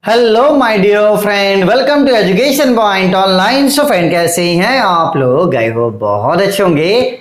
Hello my dear friend, welcome to Education Point online. So friend, कैसे हैं आप लोग? गए हो बहुत अच्छे होंगे।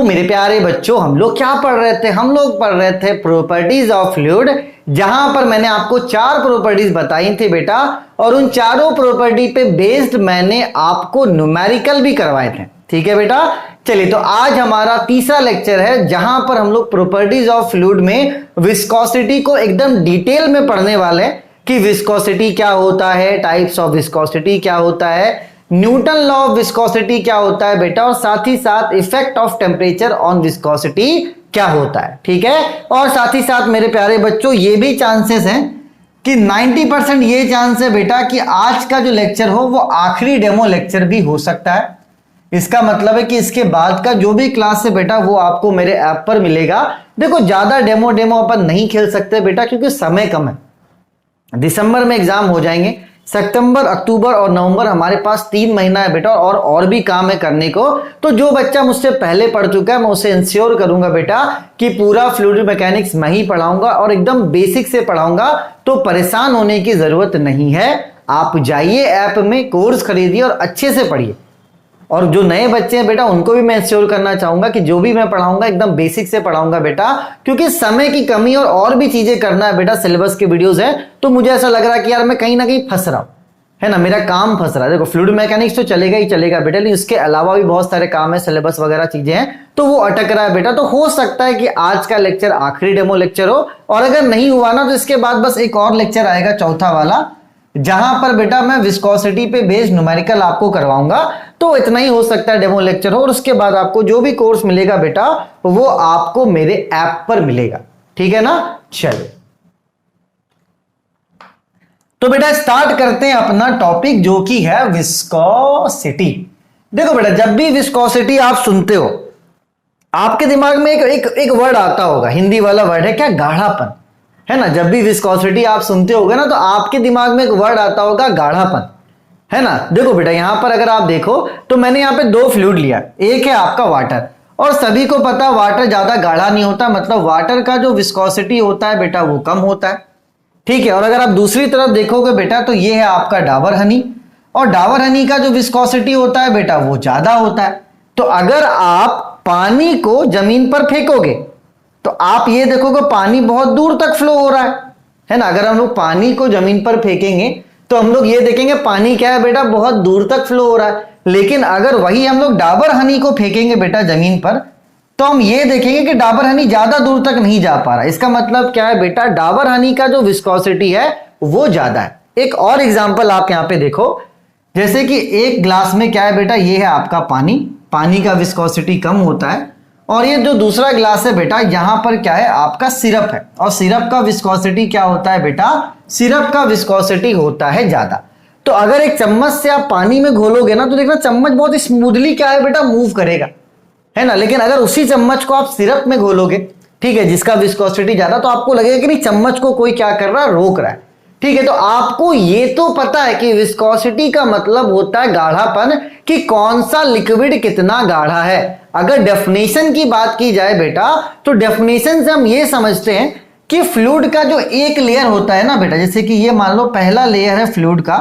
मेरे प्यारे बच्चों, हम लोग क्या पढ़ रहे थे? हम लोग पढ़ रहे थे प्रॉपर्टीज ऑफ फ्लूइड, जहां पर मैंने आपको 4 प्रॉपर्टीज बताई थी बेटा, और उन चारों प्रॉपर्टी पे बेस्ड मैंने आपको न्यूमेरिकल भी करवाए थे। ठीक है बेटा, चलिए तो आज हमारा तीसरा लेक्चर है, जहां पर हम लोग प्रॉपर्टीज ऑफ फ्लूइड में विस्कोसिटी को एकदम डिटेल में पढ़ने वाले हैं कि विस्कोसिटी क्या होता है, टाइप्स ऑफ विस्कोसिटी क्या होता है, न्यूटन लॉ ऑफ विस्कोसिटी क्या होता है बेटा, और साथ ही साथ effect of temperature on viscosity क्या होता है। ठीक है, और साथ ही साथ मेरे प्यारे बच्चों, ये भी चांसेस हैं कि 90% ये चांस है बेटा कि आज का जो लेक्चर हो वो आखिरी डेमो लेक्चर भी हो सकता है। इसका मतलब है कि इसके बाद का जो भी क्लास है बेटा, वो आपको मेरे ऐप पर मिलेगा। देखो, ज्यादा डेमो अपन नहीं खेल सकते बेटा, क्योंकि समय कम है। दिसंबर में एग्जाम हो जाएंगे, सितंबर, अक्टूबर और नवंबर हमारे पास 3 महीना है बेटा, और भी काम है करने को। तो जो बच्चा मुझसे पहले पढ़ चुका है, मैं उसे इंश्योर करूंगा बेटा कि पूरा फ्लूइड मैकेनिक्स मैं ही पढ़ाऊंगा और एकदम बेसिक से पढ़ाऊंगा। तो परेशान होने की जरूरत नहीं है। आप जाइए ऐप में, कोर्स खरीदिए और अच्छे से पढ़िए। और जो नए बच्चे हैं बेटा, उनको भी मैं इंश्योर करना चाहूंगा कि जो भी मैं पढ़ाऊंगा एकदम बेसिक से पढ़ाऊंगा बेटा, क्योंकि समय की कमी और भी चीजें करना है बेटा। सिलेबस के वीडियोस हैं, तो मुझे ऐसा लग रहा है कि यार मैं कहीं ना कहीं फंस रहा हूं, है ना, मेरा काम फंस रहा है। देखो, फ्लूइड मैकेनिक्स तो चलेगा ही चलेगा बेटा, लेकिन इसके अलावा भी बहुत सारे काम है, सिलेबस वगैरह चीजें हैं, तो वो अटक रहा है बेटा। तो हो सकता है कि आज का लेक्चर आखिरी डेमो लेक्चर हो, और अगर नहीं हुआ ना, तो इसके बाद बस एक और लेक्चर आएगा, चौथा वाला, जहां पर बेटा मैं विस्कोसिटी पे बेस्ड न्यूमेरिकल आपको करवाऊंगा। तो इतना ही हो सकता है डेमो लेक्चर हो, और उसके बाद आपको जो भी कोर्स मिलेगा बेटा, वो आपको मेरे ऐप पर मिलेगा। ठीक है ना? चलिए तो बेटा स्टार्ट करते हैं अपना टॉपिक, जो कि है विस्कोसिटी। देखो बेटा, जब भी विस्कोसिटी आप सुनते हो, आपके दिमाग में एक वर्ड आता होगा, हिंदी वाला वर्ड है क्या? गाढ़ापन, है ना। जब भी विस्कोसिटी आप सुनते होगे ना, तो आपके दिमाग में एक वर्ड आता होगा, गाढ़ापन, है ना। देखो बेटा, यहां पर अगर आप देखो तो मैंने यहां पे 2 फ्लूइड लिया, एक है आपका वाटर, और सभी को पता वाटर ज्यादा गाढ़ा नहीं होता, मतलब वाटर का जो विस्कोसिटी होता है बेटा वो कम होता है। ठीक है, और अगर आप दूसरी तरफ देखोगे बेटा, तो ये है आपका डाबर हनी, और डाबर हनी का जो विस्कोसिटी होता है बेटा वो ज्यादा होता है। तो अगर आप पानी को जमीन पर फेंकोगे, तो आप ये देखोगे पानी बहुत दूर तक फ्लो हो रहा है ना। अगर हम लोग पानी को जमीन पर फेंकेंगे, तो हम लोग ये देखेंगे पानी क्या है बेटा, बहुत दूर तक फ्लो हो रहा है। लेकिन अगर वही हम लोग डाबर हनी को फेंकेंगे बेटा जमीन पर, तो हम ये देखेंगे कि डाबर हनी ज्यादा दूर तक नहीं जा पा रहा। इसका मतलब क्या है बेटा, डाबर हनी का जो विस्कोसिटी है वो ज्यादा है। एक और एग्जांपल आप यहां पे देखो, जैसे कि एक ग्लास में क्या है बेटा, ये है आपका पानी, पानी का विस्कोसिटी कम होता है, और ये जो दूसरा ग्लास है बेटा, यहां पर क्या है, आपका सिरप है, और सिरप का विस्कोसिटी क्या होता है बेटा, सिरप का विस्कोसिटी होता है ज्यादा। तो अगर एक चम्मच से आप पानी में घोलोगे ना, तो देखना चम्मच बहुत स्मूथली क्या है बेटा, मूव करेगा, है ना। लेकिन अगर उसी चम्मच को आप सिरप में घोलोगे, ठीक है, जिसका विस्कोसिटी ज्यादा, तो आपको लगेगा कि नहीं, चम्मच को कोई क्या कर रहा है, रोक रहा है। ठीक है, तो आपको ये तो पता है कि विस्कोसिटी का मतलब होता है गाढ़ापन, कि कौन सा लिक्विड कितना गाढ़ा है। अगर डेफिनेशन की बात की जाए बेटा, तो डेफिनेशन से हम ये समझते हैं कि फ्लूइड का जो एक लेयर होता है ना बेटा, जैसे कि ये मान लो पहला लेयर है फ्लूइड का,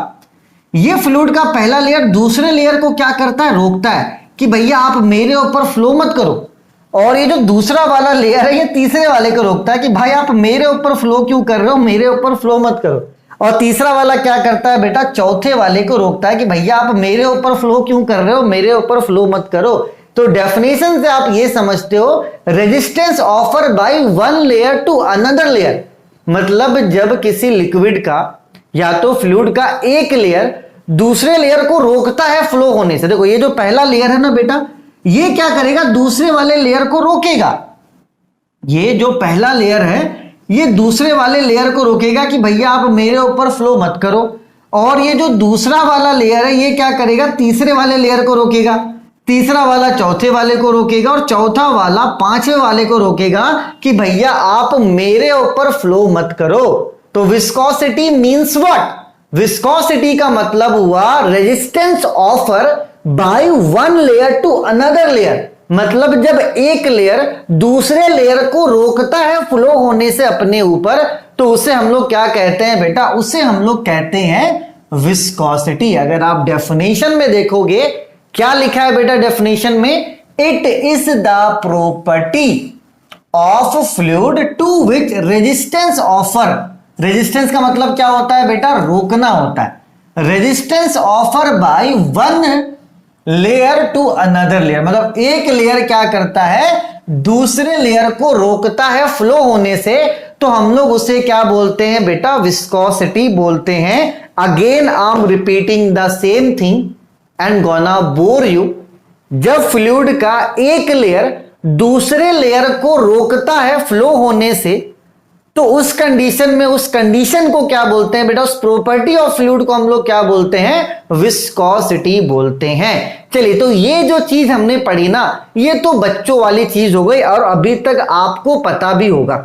ये फ्लूइड का पहला लेयर दूसरे लेयर को क्या करता है, रोकता है कि भैया आप मेरे ऊपर फ्लो मत करो। और ये जो दूसरा वाला लेयर है, ये तीसरे वाले को रोकता है कि भाई आप मेरे ऊपर फ्लो क्यों कर रहे हो, मेरे ऊपर फ्लो मत करो। और तीसरा वाला क्या करता है बेटा, चौथे वाले को रोकता है कि भैया आप मेरे ऊपर फ्लो क्यों कर रहे हो, मेरे ऊपर फ्लो मत करो। तो डेफिनेशन से आप ये समझते हो, resistance offer by one layer to another layer, मतलब जब किसी लिक्विड का या तो फ्लूइड का एक लेयर दूसरे लेयर को रोकता है फ्लो होने से। देखो, ये जो पहला लेयर है ना बेटा, ये क्या करेगा, दूसरे वाले लेयर को रोकेगा। ये जो पहला लेयर है, ये दूसरे वाले लेयर को रोकेगा कि भैया आप मेरे ऊपर फ्लो मत करो। और ये जो दूसरा वाला लेयर है, ये क्या करेगा, तीसरे वाले लेयर को रोकेगा, तीसरा वाला चौथे वाले को रोकेगा, और चौथा वाला पांचवें वाले को रोकेगा कि भैया आप मेरे ऊपर फ्लो मत करो। तो विस्कोसिटी मींस व्हाट, विस्कोसिटी का मतलब हुआ resistance offer by one layer to another layer. मतलब जब एक लेयर दूसरे लेयर को रोकता है फ्लो होने से अपने ऊपर, तो उसे हम लोग क्या कहते हैं बेटा, उसे हम लोग कहते हैं विस्कोसिटी। अगर आप डेफिनेशन में देखोगे क्या लिखा है बेटा डेफिनेशन में, it is the property of fluid to which resistance offer, resistance का मतलब क्या होता है बेटा, रोकना होता है, resistance offer by one layer to another layer, मतलब एक लेयर क्या करता है दूसरे लेयर को रोकता है फ्लो होने से, तो हम लोग उसे क्या बोलते हैं बेटा, विस्कोसिटी बोलते हैं। Again I am repeating the same thing and gonna bore you. जब फ्लूइड का एक लेयर दूसरे लेयर को रोकता है फ्लो होने से, तो उस कंडीशन में, उस कंडीशन को क्या बोलते हैं बेटा, उस प्रॉपर्टी ऑफ फ्लूइड को हम लोग क्या बोलते हैं, विस्कोसिटी बोलते हैं। चलिए, तो ये जो चीज हमने पढ़ी ना, ये तो बच्चों वाली चीज हो गई और अभी तक आपको पता भी होगा,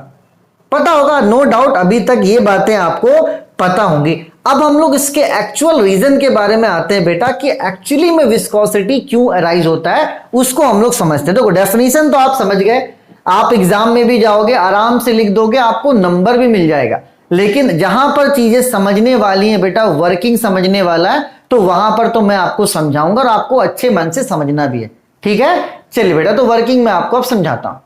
पता होगा नो डाउट, अभी तक ये बातें आपको पता होंगी। अब हम लोग इसके एक्चुअल रीजन के बारे में आते हैं बेटा, कि एक्चुअली में विस्कोसिटी क्यों अराइज होता है, उसको हम लोग समझते हैं। देखो डेफिनेशन तो आप समझ गए, आप एग्जाम में भी जाओगे आराम से लिख दोगे, आपको नंबर भी मिल जाएगा। लेकिन जहां पर चीजें समझने वाली हैं बेटा, वर्किंग समझने वाला है, तो वहां पर तो मैं आपको समझाऊंगा और आपको अच्छे मन से समझना भी है, ठीक है। चलिए बेटा, तो वर्किंग में आपको अब समझाता हूं।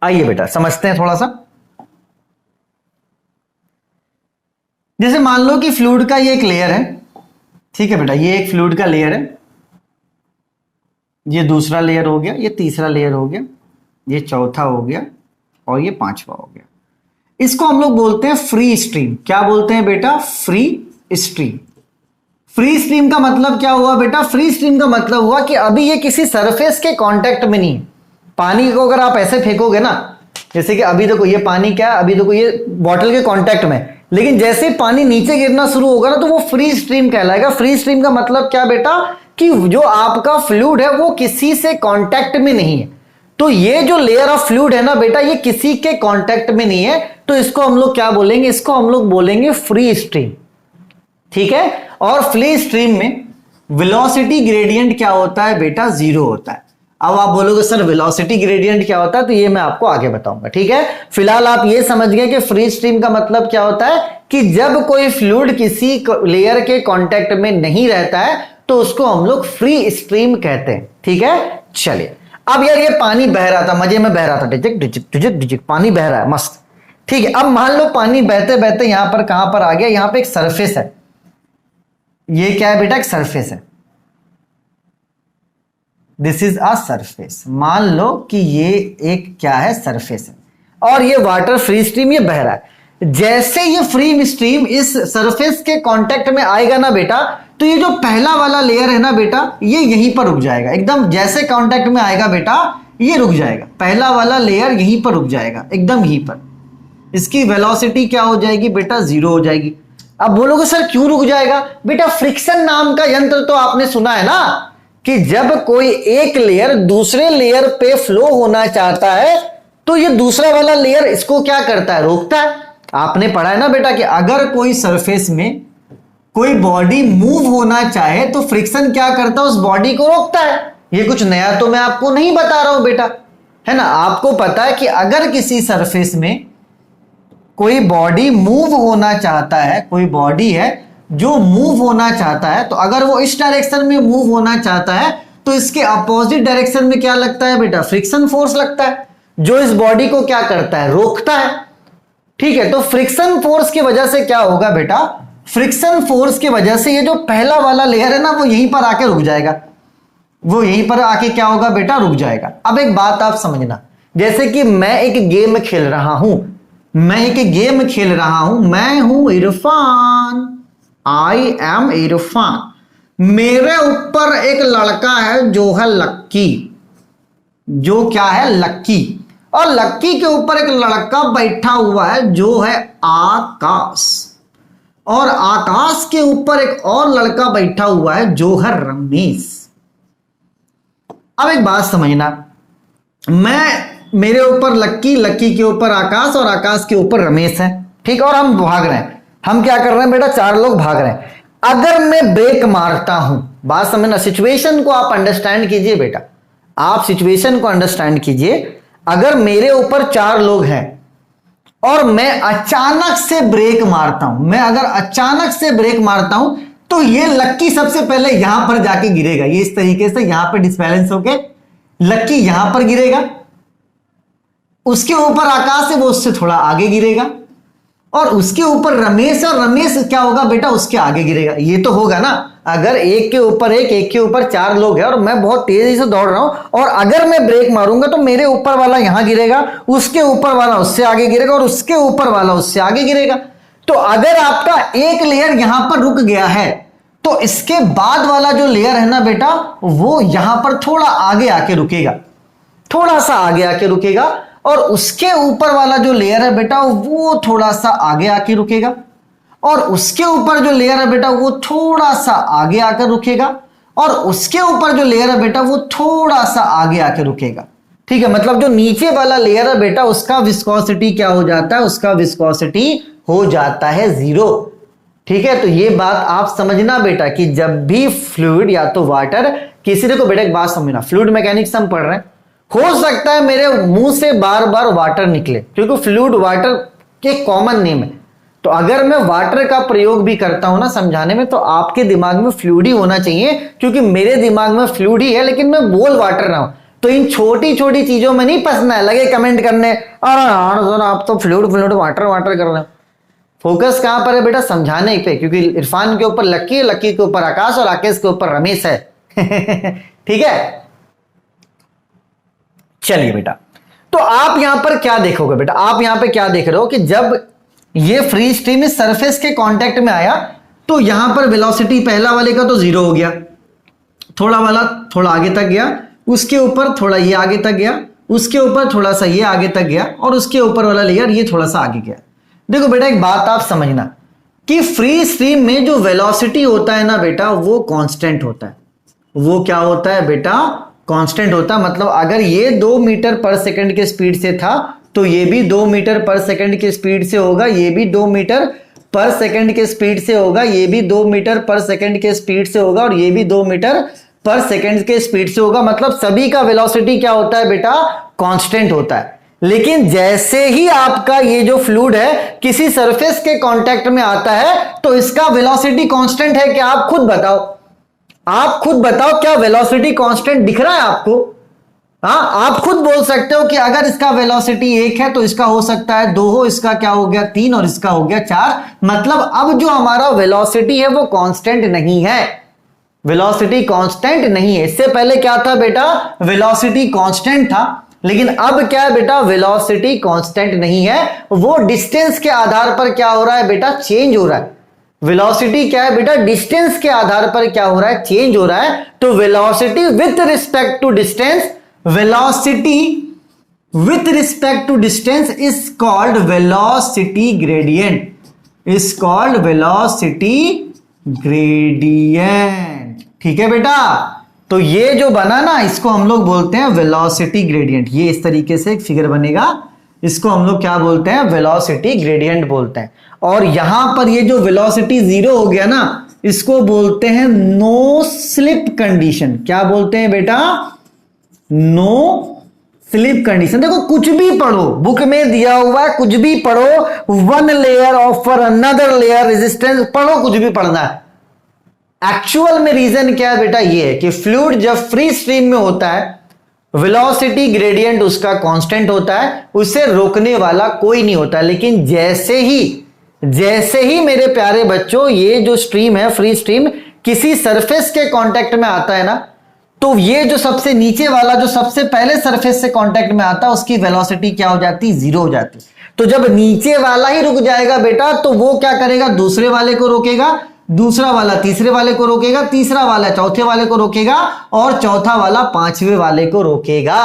आइए बेटा समझते हैं थोड़ा सा। जैसे मान लो कि फ्लूइड का ये एक लेयर है, ठीक है बेटा, ये एक फ्लूइड का लेयर है, ये दूसरा लेयर हो गया, ये तीसरा लेयर हो गया, ये चौथा हो गया और ये पांचवा हो गया। इसको हम लोग बोलते हैं फ्री स्ट्रीम। क्या बोलते हैं बेटा, फ्री स्ट्रीम। फ्री स्ट्रीम का मतलब क्या हुआ बेटा, फ्री स्ट्रीम का मतलब हुआ कि अभी ये किसी सरफेस के कांटेक्ट में नहीं है। पानी को अगर आप ऐसे फेंकोगे ना, जैसे कि अभी देखो ये पानी क्या है, अभी देखो ये बॉटल के कांटेक्ट में, लेकिन जैसे पानी नीचे गिरना शुरू होगा ना, तो वो फ्री स्ट्रीम कहलाएगा। फ्री स्ट्रीम का मतलब क्या बेटा, कि जो आपका फ्लूइड है वो किसी से कांटेक्ट में नहीं है। तो ये जो लेयर ऑफ फ्लूइड है ना बेटा, ये किसी के कांटेक्ट में नहीं है, तो इसको हम लोग क्या बोलेंगे, इसको हम लोग बोलेंगे फ्री स्ट्रीम, ठीक है। और फ्री स्ट्रीम में वेलोसिटी ग्रेडियंट क्या होता है बेटा, जीरो होता है। अब आप बोलोगे सर वेलोसिटी ग्रेडियंट क्या होता है, तो ये मैं आपको आगे बताऊंगा, ठीक है। फिलहाल आप ये समझ गए कि फ्री स्ट्रीम का मतलब क्या होता है, कि जब कोई फ्लूइड किसी लेयर के कांटेक्ट में नहीं रहता है, तो उसको हम लोग फ्री स्ट्रीम कहते हैं, ठीक है। चलिए, अब यार ये पानी बह रहा था, मजे में बह रहा था, डिजिक डिजिक डिजिक डिजिक पानी बह रहा है, मस्त, ठीक है। अब मान लो पानी बहते बहते यहां पर कहां पर आ गया, यहां पे एक सरफेस है। ये क्या है बेटा, एक सरफेस है, दिस इज अ सरफेस। मान लो कि ये एक क्या है, सरफेस है, और ये वाटर फ्री स्ट्रीम ये बह रहा है। जैसे ये फ्री स्ट्रीम इस सरफेस के कांटेक्ट में आएगा ना बेटा, तो ये जो पहला वाला लेयर है ना बेटा, ये यहीं पर रुक जाएगा, एकदम जैसे कांटेक्ट में आएगा बेटा ये रुक जाएगा, पहला वाला लेयर यहीं पर रुक जाएगा, एकदम यहीं पर। इसकी वेलोसिटी क्या हो जाएगी बेटा, जीरो हो जाएगी। अब बोलोगे सर क्यों रुक जाएगा बेटा, फ्रिक्शन नाम का यंत्र तो आपने सुना है ना, कि जब कोई एक लेयर दूसरे लेयर पे फ्लो होना चाहता है, तो ये दूसरा वाला लेयर इसको क्या करता है, रोकता है। आपने पढ़ा है ना बेटा कि अगर कोई सरफेस में कोई बॉडी मूव होना चाहे, तो फ्रिक्शन क्या करता है, उस बॉडी को रोकता है। ये कुछ नया तो मैं आपको नहीं बता रहा हूं बेटा, है ना। आपको पता है कि अगर किसी सरफेस में कोई बॉडी मूव होना चाहता है, कोई बॉडी है जो मूव होना चाहता है, तो अगर वो इस डायरेक्शन में मूव होना चाहता है, तो इसके अपोजिट डायरेक्शन में क्या लगता है बेटा, फ्रिक्शन फोर्स लगता है, जो इस बॉडी को क्या करता है, रोकता है, ठीक है। तो फ्रिक्शन फोर्स की वजह से क्या होगा बेटा, फ्रिक्शन फोर्स की वजह से ये जो पहला वाला लेयर है ना, वो यहीं पर आके रुक जाएगा, वो यहीं पर आके क्या होगा बेटा, रुक जाएगा। अब एक बात आप समझना, जैसे कि मैं एक गेम खेल रहा हूं, मैं एक गेम खेल रहा हूं, मैं हूं इरफान, आई एम इरफान। मेरे ऊपर एक लड़का है जो है लक्की, जो क्या है, लक्की, और लक्की के ऊपर एक लड़का बैठा हुआ है जो है आकाश, और आकाश के ऊपर एक और लड़का बैठा हुआ है जो है रमेश। अब एक बात समझना, मेरे ऊपर लक्की, लक्की के ऊपर आकाश और आकाश के ऊपर रमेश है, ठीक, और हम भाग रहे हैं। हम क्या कर रहे हैं बेटा, चार लोग भाग रहे हैं। अगर मैं ब्रेक मारता हूं, बात समझना, सिचुएशन को आप अंडरस्टैंड कीजिए बेटा, आप सिचुएशन को अंडरस्टैंड कीजिए। अगर मेरे ऊपर 4 लोग हैं और मैं अचानक से ब्रेक मारता हूं, मैं अगर अचानक से ब्रेक मारता हूं तो ये लक्की सबसे पहले यहां पर जाके गिरेगा, ये इस तरीके से यहां पर डिसबैलेंस होके लक्की यहां पर गिरेगा, उसके ऊपर आकाश है वो उससे थोड़ा आगे गिरेगा, और उसके ऊपर रमेश, और रमेश क्या होगा बेटा उसके आगे गिरेगा। ये तो होगा ना, अगर एक के ऊपर एक के ऊपर 4 लोग हैं और मैं बहुत तेजी से दौड़ रहा हूं और अगर मैं ब्रेक मारूंगा तो मेरे ऊपर वाला यहां गिरेगा, उसके ऊपर वाला उससे आगे गिरेगा और उसके ऊपर वाला उससे आगे गिरेगा। तो अगर आपका एक लेयर यहां पर रुक गया है तो इसके बाद वाला जो लेयर है ना बेटा वो यहां पर थोड़ा आगे आके रुकेगा, थोड़ा सा आगे आके रुकेगा, और उसके ऊपर वाला जो लेयर है बेटा वो थोड़ा सा आगे आके रुकेगा, और उसके ऊपर जो लेयर है बेटा वो थोड़ा सा आगे आकर रुकेगा, और उसके ऊपर जो लेयर है बेटा वो थोड़ा सा आगे आके रुकेगा। ठीक है, मतलब जो नीचे वाला लेयर है बेटा उसका विस्कोसिटी क्या हो जाता है, उसका विस्कोसिटी हो जाता है 0। ठीक है, तो ये बात आप समझना बेटा कि जब भी फ्लूइड या तो वाटर, किसी ने को बेटा एक बात समझना, फ्लूइड मैकेनिक्स हम पढ़ रहे हैं, हो सकता है मेरे मुंह से बार बार वाटर निकले क्योंकि फ्लूइड वाटर के कॉमन नेम है। तो अगर मैं वाटर का प्रयोग भी करता हूं ना समझाने में तो आपके दिमाग में फ्लूइड ही होना चाहिए, क्योंकि मेरे दिमाग में फ्लूइड ही है लेकिन मैं बोल वाटर रहा हूं। तो इन छोटी छोटी चीजों में नहीं फंसना है, लगे कमेंट करने अरे यार आप तो फ्लूइड वाटर वाटर कर रहे हो। फोकस कहां पर है बेटा, समझाने पे, क्योंकि इरफान के ऊपर लक्की है, लक्की के ऊपर आकाश और आकाश के ऊपर रमेश है। ठीक है, चलिए बेटा, तो आप यहां पर क्या देखोगे बेटा, आप यहां पे क्या देख रहे हो कि जब ये फ्री स्ट्रीम इस सरफेस के कांटेक्ट में आया तो यहां पर वेलोसिटी पहला वाले का तो 0 हो गया, थोड़ा वाला थोड़ा आगे तक गया, उसके ऊपर थोड़ा ये आगे तक गया, उसके ऊपर थोड़ा सा ये आगे तक गया, और उसके ऊपर वाला लेयर ये थोड़ा सा आगे गया। देखो बेटा एक बात आप समझना कि फ्री स्ट्रीम में जो वेलोसिटी होता है ना बेटा वो कांस्टेंट होता है। वो क्या होता है बेटा, कांस्टेंट होता है। मतलब अगर ये 2 मीटर पर सेकंड के स्पीड से था तो ये भी 2 मीटर पर सेकंड के स्पीड से होगा, ये भी 2 मीटर पर सेकंड के स्पीड से होगा, ये भी 2 मीटर पर सेकंड के स्पीड से होगा, और ये भी 2 मीटर पर सेकंड के स्पीड से होगा। मतलब सभी का वेलोसिटी क्या होता है बेटा, कांस्टेंट होता है। लेकिन जैसे ही आपका ये जो फ्लूइड है किसी सरफेस के कांटेक्ट में आता है तो इसका वेलोसिटी कांस्टेंट है क्या, आप खुद बताओ, आप खुद बताओ, क्या वेलोसिटी कांस्टेंट दिख रहा है आपको? हाँ, आप खुद बोल सकते हो कि अगर इसका वेलोसिटी 1 है तो इसका हो सकता है 2 हो, इसका क्या हो गया 3 और इसका हो गया 4। मतलब अब जो हमारा वेलोसिटी है वो कांस्टेंट नहीं है, वेलोसिटी कांस्टेंट नहीं है। इससे पहले क्या था बेटा, वेलोसिटी कांस्टेंट था, लेकिन अब क्या है बेटा, वेलोसिटी कांस्टेंट नहीं है, वो डिस्टेंस के आधार पर क्या हो रहा है बेटा, चेंज हो रहा है। वेलोसिटी क्या है बेटा, डिस्टेंस के आधार पर क्या हो रहा है, चेंज हो रहा है। तो velocity with respect to distance, velocity with respect to distance is called velocity gradient, is called velocity gradient. ठीक है बेटा, तो ये जो बना ना इसको हम लोग बोलते हैं वेलोसिटी ग्रेडियंट। ये इस तरीके से एक फिगर बनेगा, इसको हम लोग क्या बोलते हैं, वेलोसिटी ग्रेडियंट बोलते हैं। और यहां पर ये जो वेलोसिटी 0 हो गया ना इसको बोलते हैं नो स्लिप कंडीशन। क्या बोलते हैं बेटा, नो स्लिप कंडीशन। देखो कुछ भी पढ़ो, बुक में दिया हुआ है कुछ भी पढ़ो, one layer offer another layer resistance, पढ़ो कुछ भी पढ़ना है। एक्चुअल में रीजन क्या है बेटा, ये है कि फ्लूइड जब फ्री स्ट्रीम में होता है वेलोसिटी ग्रेडियंट उसका कांस्टेंट होता है, उसे रोकने वाला कोई नहीं होता। लेकिन जैसे ही मेरे प्यारे बच्चों ये जो स्ट्रीम है फ्री स्ट्रीम किसी सरफेस के कांटेक्ट में आता है ना, तो ये जो सबसे नीचे वाला जो सबसे पहले सरफेस से कांटेक्ट में आता है उसकी वेलोसिटी क्या हो जाती, 0 हो जाती। तो जब नीचे वाला ही रुक जाएगा बेटा तो वो क्या करेगा, दूसरे वाले को रोकेगा, दूसरा वाला तीसरे वाले को रोकेगा, तीसरा वाला चौथे वाले को रोकेगा, और चौथा वाला पांचवें वाले को रोकेगा।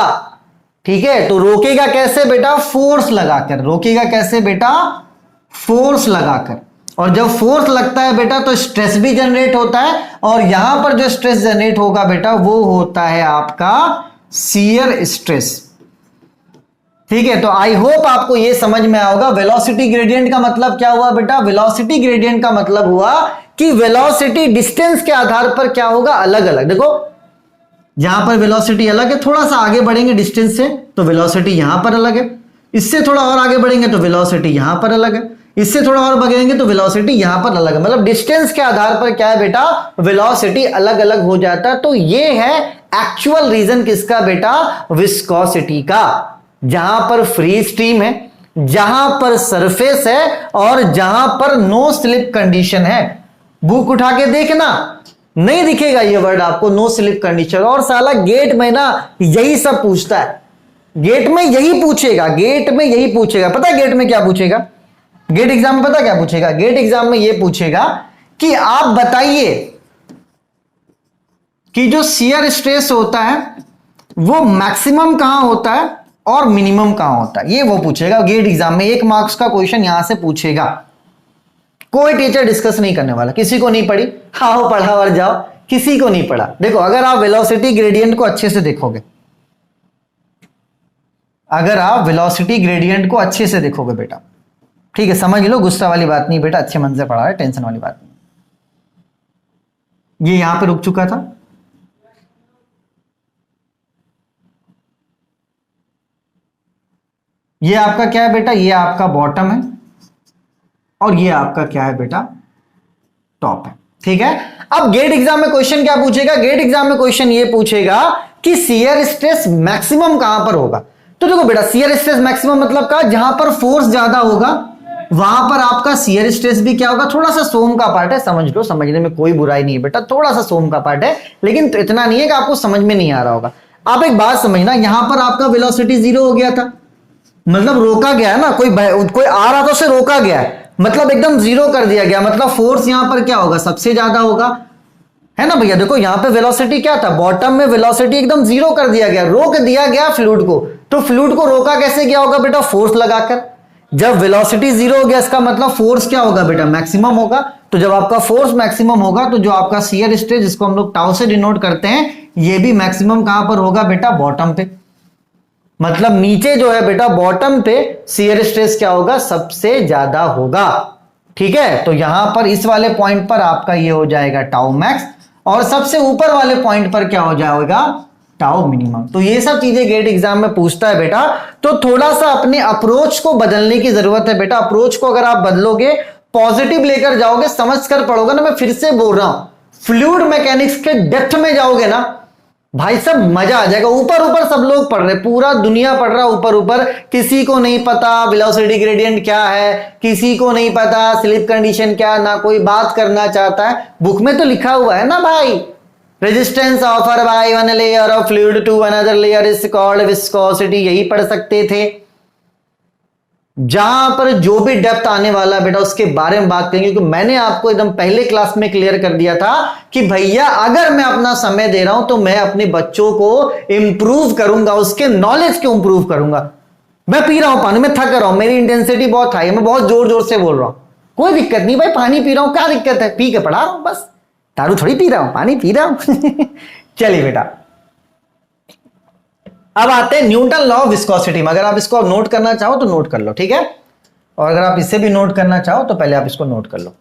ठीक है, तो रोकेगा कैसे बेटा, फोर्स लगाकर। रोकेगा कैसे बेटा, फोर्स लगाकर। और जब फोर्स लगता है बेटा तो स्ट्रेस भी जनरेट होता है, और यहां पर जो स्ट्रेस जनरेट होगा बेटा वो होता है आपका शियर स्ट्रेस। ठीक है, तो आई होप आपको ये समझ में आएगा। वेलोसिटी ग्रेडियंट का मतलब क्या हुआ बेटा, वेलोसिटी ग्रेडियंट का मतलब हुआ कि वेलोसिटी डिस्टेंस के आधार पर क्या होगा, अलग अलग। देखो यहां पर वेलोसिटी अलग है, थोड़ा सा आगे बढ़ेंगे डिस्टेंस से तो वेलोसिटी यहां पर अलग है, इससे थोड़ा और आगे बढ़ेंगे तो वेलोसिटी यहां पर अलग है, इससे थोड़ा और बढ़ेंगे तो वेलोसिटी यहां पर अलग है। मतलब डिस्टेंस के आधार पर क्या है बेटा, वेलोसिटी अलग अलग हो जाता है। तो ये है एक्चुअल रीजन किसका बेटा, विस्कोसिटी का। जहां पर फ्री स्ट्रीम है, जहां पर सरफेस है और जहां पर नो स्लिप कंडीशन है। बुक उठा के देखना, नहीं दिखेगा ये वर्ड आपको, नो स्लिप कंडीशन। और साला गेट में ना यही सब पूछता है, गेट में यही पूछेगा, गेट में यही पूछेगा। पता है गेट में क्या पूछेगा, गेट एग्जाम में पता क्या पूछेगा, गेट एग्जाम में यह पूछेगा कि आप बताइए कि जो शियर स्ट्रेस होता है वो मैक्सिमम कहां होता है और मिनिमम कहां होता है, ये वो पूछेगा गेट एग्जाम में। 1 मार्क्स का क्वेश्चन यहां से पूछेगा। कोई टीचर डिस्कस नहीं करने वाला, किसी को नहीं पढ़ी आओ पढ़ा और जाओ, किसी को नहीं पढ़ा। देखो अगर आप वेलोसिटी ग्रेडियंट को अच्छे से देखोगे, अगर आप वेलोसिटी ग्रेडियंट को अच्छे से देखोगे बेटा, ठीक है, समझ लो, गुस्सा वाली बात नहीं बेटा, अच्छे मन से पढ़ा है, टेंशन वाली बात नहीं। ये यहां पे रुक चुका था, ये आपका क्या है बेटा, ये आपका बॉटम है और ये आपका क्या है बेटा, टॉप है। ठीक है, अब गेट एग्जाम में क्वेश्चन क्या पूछेगा, गेट एग्जाम में क्वेश्चन ये पूछेगा कि शियर स्ट्रेस मैक्सिमम कहां पर होगा। तो देखो बेटा शियर स्ट्रेस मैक्सिमम मतलब का, जहां पर फोर्स ज्यादा होगा वहां पर आपका शियर स्ट्रेस भी क्या होगा, थोड़ा सा सोम का पार्ट है, समझ लो, समझने में कोई बुराई नहीं है बेटा, थोड़ा सा सोम का पार्ट है, लेकिन तो इतना नहीं है कि आपको समझ में नहीं आ रहा होगा। आप एक बात समझना, यहां पर आपका वेलोसिटी 0 हो गया था, मतलब रोका गया है ना, कोई आ रहा था उसे रोका गया है, मतलब एकदम 0 कर दिया गया, मतलब फोर्स यहां पर क्या होगा, सबसे ज्यादा होगा, है ना भैया। देखो यहां पे वेलोसिटी क्या था, बॉटम में वेलोसिटी एकदम 0 कर दिया गया, रोक दिया गया फ्लूइड को। तो फ्लूइड को रोका कैसे गया होगा बेटा, फोर्स लगाकर। जब वेलोसिटी 0 हो गया इसका मतलब फोर्स क्या होगा बेटा, मैक्सिमम होगा। तो जब आपका फोर्स मैक्सिमम होगा तो जो आपका शियर स्ट्रेस, जिसको हम लोग टाउ से डिनोट करते हैं, ये भी मैक्सिमम कहां पर होगा बेटा, बॉटम पे। मतलब नीचे जो है बेटा बॉटम पे शियर स्ट्रेस क्या होगा, सबसे ज्यादा होगा। ठीक है, तो यहां पर इस वाले पॉइंट पर आपका ये हो जाएगा टाउ मैक्स, और सबसे ऊपर वाले पॉइंट पर क्या हो जाएगा, टाउ मिनिमम। तो ये सब चीजें गेट एग्जाम में पूछता है बेटा। तो थोड़ा सा अपने अप्रोच को बदलने की जरूरत है बेटा। अप्रोच को अगर आप बदलोगे, पॉजिटिव लेकर जाओगे, समझ कर पढ़ोगे ना, मैं फिर से बोल रहा हूं, फ्लूइड मैकेनिक्स के डेप्थ में जाओगे ना भाई, सब मजा आ जाएगा। ऊपर ऊपर सब लोग पढ़ रहे, पूरा दुनिया पढ़ रहा ऊपर ऊपर, किसी को नहीं पता वेलोसिटी ग्रेडियंट क्या है, किसी को नहीं पता स्लिप कंडीशन क्या, ना कोई बात करना चाहता है। बुक में तो लिखा हुआ है ना भाई, resistance offer by one layer of fluid to another layer is called viscosity, यही पढ़ सकते थे। जहां पर जो भी डेप्थ आने वाला बेटा उसके बारे में बात करेंगे, क्योंकि मैंने आपको एकदम पहले क्लास में क्लियर कर दिया था कि भैया अगर मैं अपना समय दे रहा हूं तो मैं अपने बच्चों को इंप्रूव करूंगा, उसके नॉलेज को इंप्रूव करूंगा। मैं पी रहा हूं पानी, मैं थक रहा हूं, मेरी इंटेंसिटी बहुत हाई है, मैं बहुत जोर जोर से बोल रहा हूं, कोई दिक्कत नहीं भाई, पानी पी रहा हूं, क्या दिक्कत है, पी के पढ़ा रहा हूं, बस दारू थोड़ी पी रहा हूं, पानी पी रहा हूं। चलिए बेटा, अब आते हैं न्यूटन लॉ ऑफ विस्कोसिटी में। अगर आप इसको नोट करना चाहो तो नोट कर लो, ठीक है, और अगर आप इसे भी नोट करना चाहो तो पहले आप इसको नोट कर लो,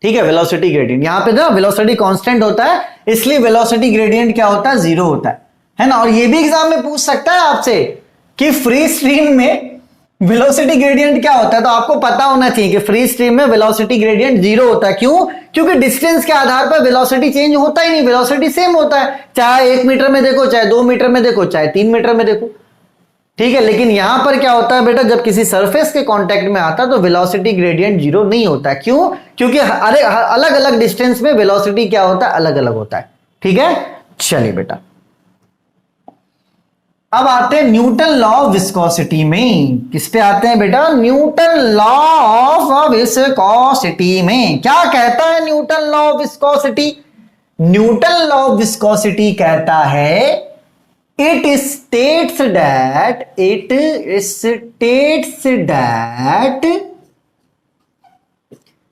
ठीक है। वेलोसिटी ग्रेडियंट, यहां पे ना वेलोसिटी कांस्टेंट होता है, इसलिए वेलोसिटी ग्रेडियंट क्या होता है, 0 होता है ना। और ये भी एग्जाम में पूछ सकता है आपसे कि फ्री स्ट्रीम में वेलोसिटी ग्रेडियंट क्या होता है, तो आपको पता होना चाहिए कि फ्री स्ट्रीम में वेलोसिटी ग्रेडियंट 0 होता है। क्यों, क्योंकि डिस्टेंस के आधार पर वेलोसिटी चेंज होता ही नहीं, वेलोसिटी सेम होता है, चाहे 1 मीटर में देखो, चाहे 2 मीटर में देखो, चाहे 3 मीटर में देखो, ठीक है। लेकिन यहां पर क्या होता है बेटा, जब किसी सरफेस के कांटेक्ट में आता है तो वेलोसिटी ग्रेडियंट 0 नहीं होता है। क्यों, क्योंकि अलग अलग डिस्टेंस में वेलोसिटी क्या होता है, अलग अलग होता है, ठीक है। चलिए बेटा, अब आते हैं न्यूटन लॉ ऑफ विस्कोसिटी में। किस पे आते हैं बेटा, न्यूटन लॉ ऑफ विस्कोसिटी में। क्या कहता है Newton law of viscosity, Newton law of viscosity कहता है it states that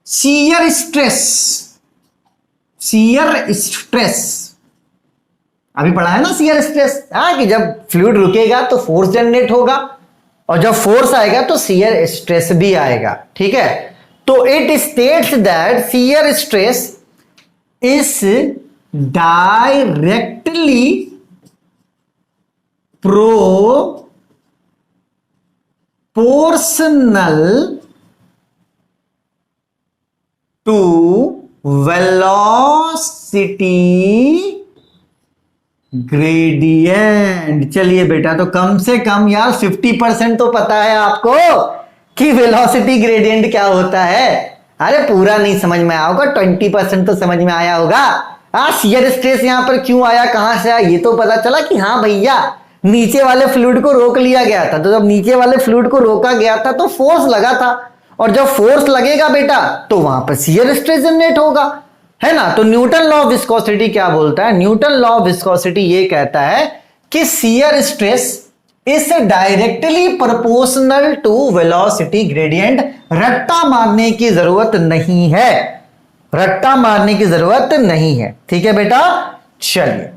shear stress, अभी पढ़ा है ना शियर स्ट्रेस, कि जब फ्लूइड रुकेगा तो फोर्स जनरेट होगा, और जब फोर्स आएगा तो शियर स्ट्रेस भी आएगा, ठीक है। तो it states that shear stress is directly proportional to velocity gradient. चलिए बेटा, तो कम से कम यार 50% तो पता है आपको कि वेलोसिटी ग्रेडियंट क्या होता है। अरे पूरा नहीं समझ में आया होगा, 20% तो समझ में आया होगा। शियर स्ट्रेस यहां पर क्यों आया, कहां से आया, ये तो पता चला कि हाँ भैया नीचे वाले फ्लूइड को रोक लिया गया था। तो जब नीचे वाले फ्लूइड को रोका गया था तो फोर्स लगा था, और जब फोर्स लगेगा बेटा तो वहां पर शियर स्ट्रेस जनरेट होगा, है ना। तो न्यूटन लॉ ऑफ विस्कोसिटी क्या बोलता है? न्यूटन लॉ ऑफ विस्कोसिटी ये कहता है कि shear stress is directly proportional to velocity gradient. रट्टा मारने की जरूरत नहीं है, रट्टा मारने की जरूरत नहीं है, ठीक है बेटा। चलिए,